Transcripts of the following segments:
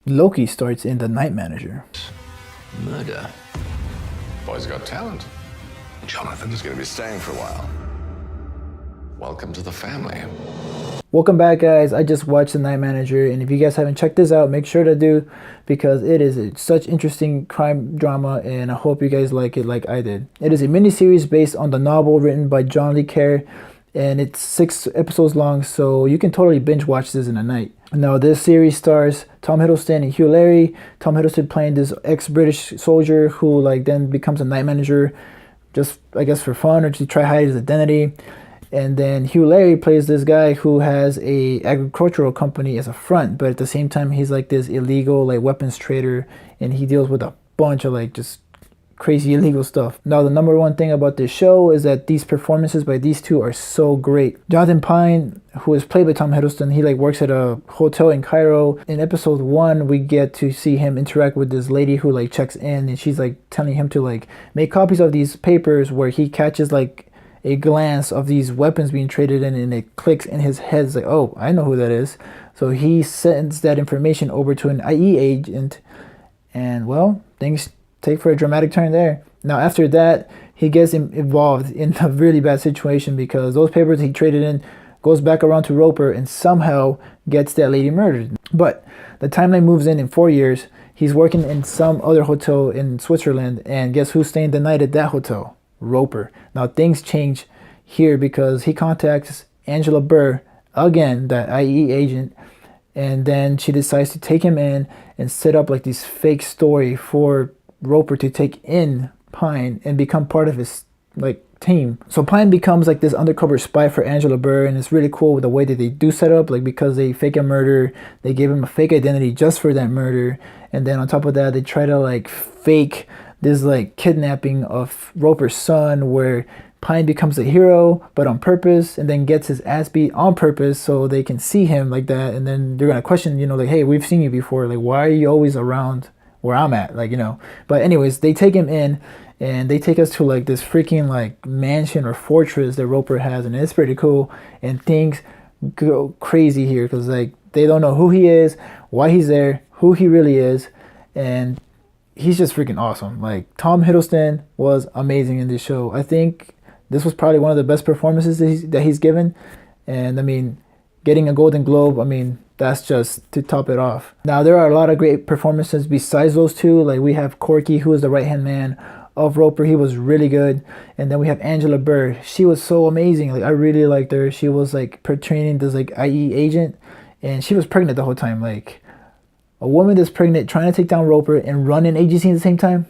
Loki starts in The Night Manager. Murder. Boy's got talent. Jonathan's gonna be staying for a while. Welcome to the family. Welcome back, guys. I just watched The Night Manager, and if you guys haven't checked this out, make sure to do, because it is such interesting crime drama, and I hope you guys like it like I did. It is a miniseries based on the novel written by John Le Carre, and it's 6 episodes long, so you can totally binge watch this in a night. Now, this series stars Tom Hiddleston and Hugh Laurie. Tom Hiddleston playing this ex-British soldier who then becomes a night manager, just I guess for fun or to try to hide his identity. And then Hugh Laurie plays this guy who has a agricultural company as a front, but at the same time he's like this illegal weapons trader, and he deals with a bunch of just crazy illegal stuff. Now, the number one thing about this show is that these performances by these two are so great. Jonathan Pine, who is played by Tom Hiddleston, he works at a hotel in Cairo. In episode 1, we get to see him interact with this lady who checks in, and she's telling him to make copies of these papers, where he catches a glance of these weapons being traded in, and it clicks in his head. It's oh, I know who that is. So he sends that information over to an IE agent, and well, things take for a dramatic turn there. Now, after that, he gets involved in a really bad situation, because those papers he traded in goes back around to Roper and somehow gets that lady murdered. But the timeline moves in 4 years. He's working in some other hotel in Switzerland, and guess who's staying the night at that hotel? Roper. Now, things change here, because he contacts Angela Burr, again, that IE agent, and then she decides to take him in and set up this fake story for Roper to take in Pine and become part of his team. So Pine becomes this undercover spy for Angela Burr, and it's really cool with the way that they do set up, because they fake a murder, they give him a fake identity just for that murder, and then on top of that they try to fake this kidnapping of Roper's son, where Pine becomes a hero but on purpose, and then gets his ass beat on purpose so they can see him like that, and then they're gonna question, hey, we've seen you before, why are you always around where I'm at, But anyways, they take him in, and they take us to this freaking mansion or fortress that Roper has, and it's pretty cool, and things go crazy here, because they don't know who he is, why he's there, who he really is, and he's just freaking awesome. Tom Hiddleston was amazing in this show. I think this was probably one of the best performances that he's given, and I mean, getting a Golden Globe, I mean, that's just to top it off. Now, there are a lot of great performances besides those two. We have Corky, who is the right-hand man of Roper. He was really good. And then we have Angela Burr. She was so amazing. I really liked her. She was portraying this IE agent, and she was pregnant the whole time. A woman that's pregnant trying to take down Roper and run an agency at the same time.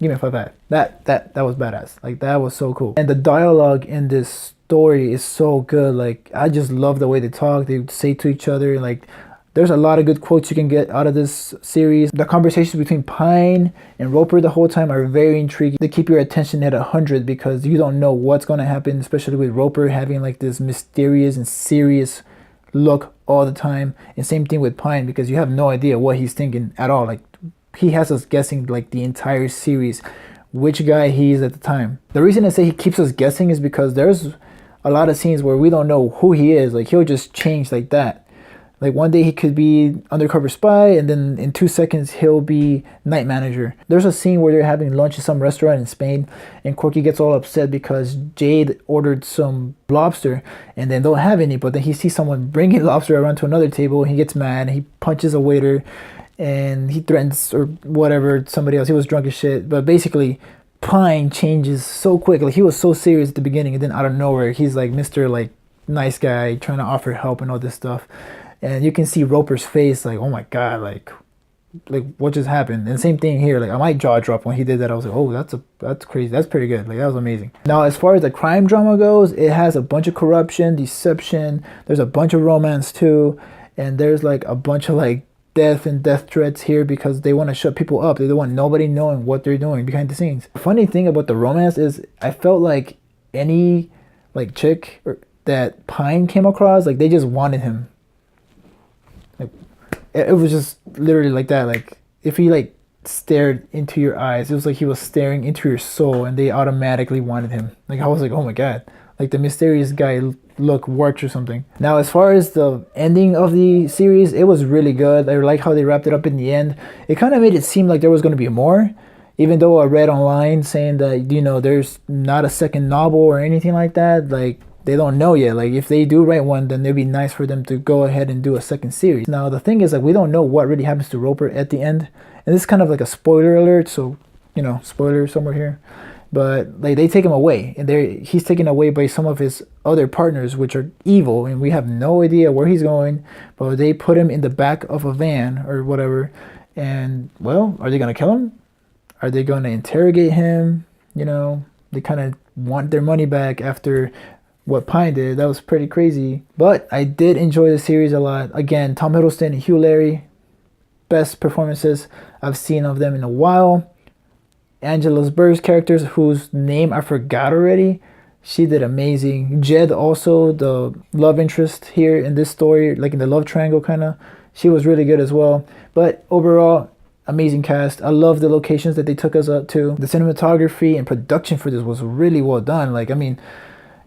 Give me a 5 out. That was badass. That was so cool. And the dialogue in this story is so good. I just love the way they talk, they say to each other. There's a lot of good quotes you can get out of this series. The conversations between Pine and Roper the whole time are very intriguing. They keep your attention at 100, because you don't know what's going to happen, especially with Roper having this mysterious and serious look all the time, and same thing with Pine, because you have no idea what he's thinking at all. He has us guessing the entire series which guy he is at the time. The reason I say he keeps us guessing is because there's a lot of scenes where we don't know who he is. He'll just change like that. One day he could be undercover spy, and then in 2 seconds he'll be night manager. There's a scene where they're having lunch at some restaurant in Spain, and Corky gets all upset because Jade ordered some lobster and then don't have any, but then he sees someone bringing lobster around to another table, and he gets mad, and he punches a waiter, and he threatens or whatever somebody else. He was drunk as shit. But basically, Pine changes so quick. He was so serious at the beginning, and then out of nowhere he's Mr. Nice guy trying to offer help and all this stuff. And you can see Roper's face, oh my god, what just happened? And same thing here, my jaw dropped when he did that. I was oh, that's crazy, that's pretty good, that was amazing. Now, as far as the crime drama goes, it has a bunch of corruption, deception, there's a bunch of romance too, and there's a bunch of death and death threats here, because they want to shut people up. They don't want nobody knowing what they're doing behind the scenes. The funny thing about the romance is I felt any chick that Pine came across, they just wanted him. It was just literally like that. If he stared into your eyes, it was he was staring into your soul, and they automatically wanted him. I was oh my god, like the mysterious guy look works or something. Now, as far as the ending of the series, it was really good. I like how they wrapped it up in the end. It kind of made it seem like there was going to be more, even though I read online saying that, you know, there's not a second novel or anything like that. Like, they don't know yet. Like, if they do write one, then it'd be nice for them to go ahead and do a second series. Now, the thing is, like, we don't know what really happens to Roper at the end. And this is kind of like a spoiler alert, so, you know, spoiler somewhere here. But like, they take him away, and he's taken away by some of his other partners, which are evil, and we have no idea where he's going. But they put him in the back of a van or whatever, and well, are they gonna kill him? Are they gonna interrogate him? You know, they kind of want their money back after what Pine did. That was pretty crazy. But I did enjoy the series a lot. Again, Tom Hiddleston and Hugh Laurie, best performances I've seen of them in a while. Angela Burr's characters, whose name I forgot already, she did amazing. Jed, also the love interest here in this story, like in the love triangle kind of, she was really good as well. But overall, amazing cast. I love the locations that they took us up to. The cinematography and production for this was really well done. Like, I mean,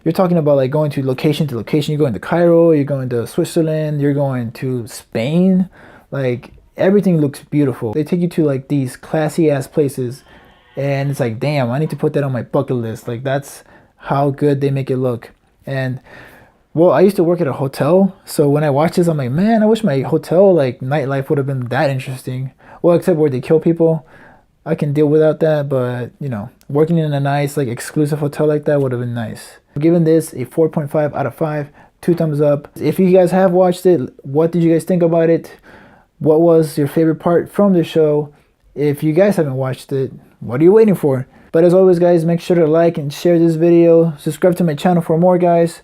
you're talking about like going to location. You're going to Cairo, you're going to Switzerland, you're going to Spain. Like, everything looks beautiful. They take you to like these classy ass places, and it's like, damn, I need to put that on my bucket list. Like, that's how good they make it look. And well, I used to work at a hotel, so when I watch this, I'm like, man, I wish my hotel like nightlife would have been that interesting. Well, except where they kill people, I can deal without that. But you know, working in a nice like exclusive hotel like that would have been nice. I'm giving this a 4.5 out of 5, 2 thumbs up. If you guys have watched it, what did you guys think about it? What was your favorite part from the show? If you guys haven't watched it, what are you waiting for? But as always, guys, make sure to like and share this video. Subscribe to my channel for more, guys.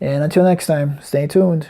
And until next time, stay tuned.